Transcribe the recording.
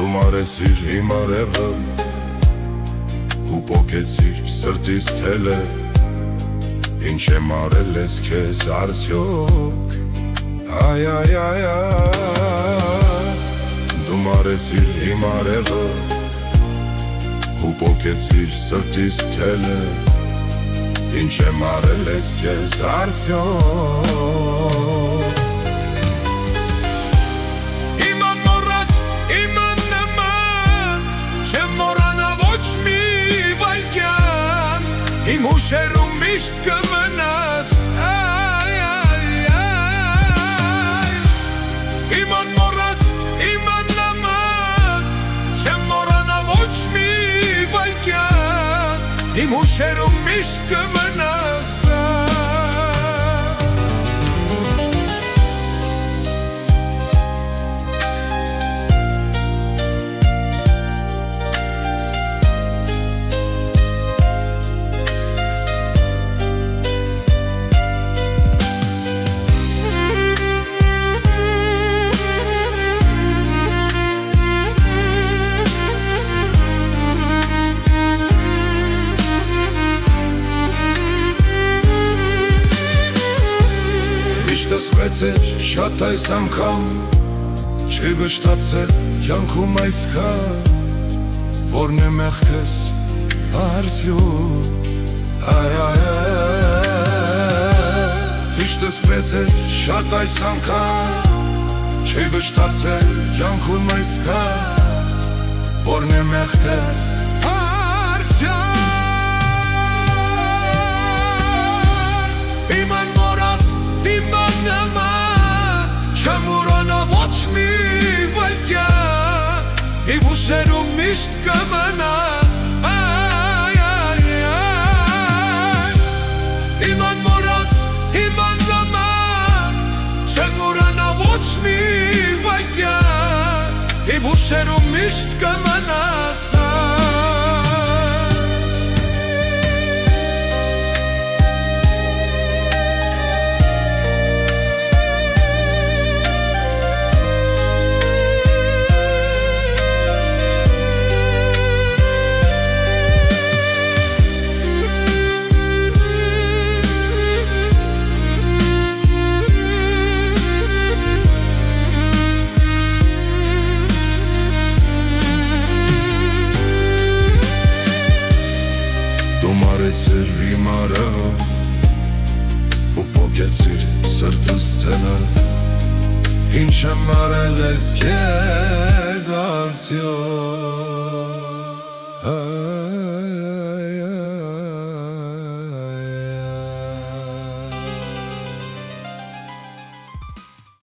Դու մարեցիր իմ արևը ու պոկեցիր սրտիս թելը Ինչ եմ արել ես քեզ արդյոք Այ Դու մարեցիր իմ արևը ու պոկեցիր սրտիս թելը Ինչ եմ արել ես քեզ արդյոք Իմ ուշերում միշտ կմնաս Իմ անմոռաց, իմ աննման Չեմ մոռանա ոչ մի վայրկյան Իմ ուշերում միշտ կմնաս Միշտս մեծ էր շատ այս անգամ Չի վշտացել յանքում այսքան Որն է մեղքս արդյոք Միշտս մեծ էր շատ այս անգամ Չի վշտացել յանքում այսքան Որն է մեղքս արդյոք Իմ անմոռաց Չեմ մոռանա ոչ մի վայրկյան Իմ ուշերում միշտ կմնաս Իմ անմոռաց, իմ աննման Չեմ մոռանա ոչ մի վայրկյան Իմ ուշերում միշտ կմնաս Մարեցիր իմ արևը ու պոկեցիր սրտս թելը Ինչ եմ արել ես քեզ արդյոք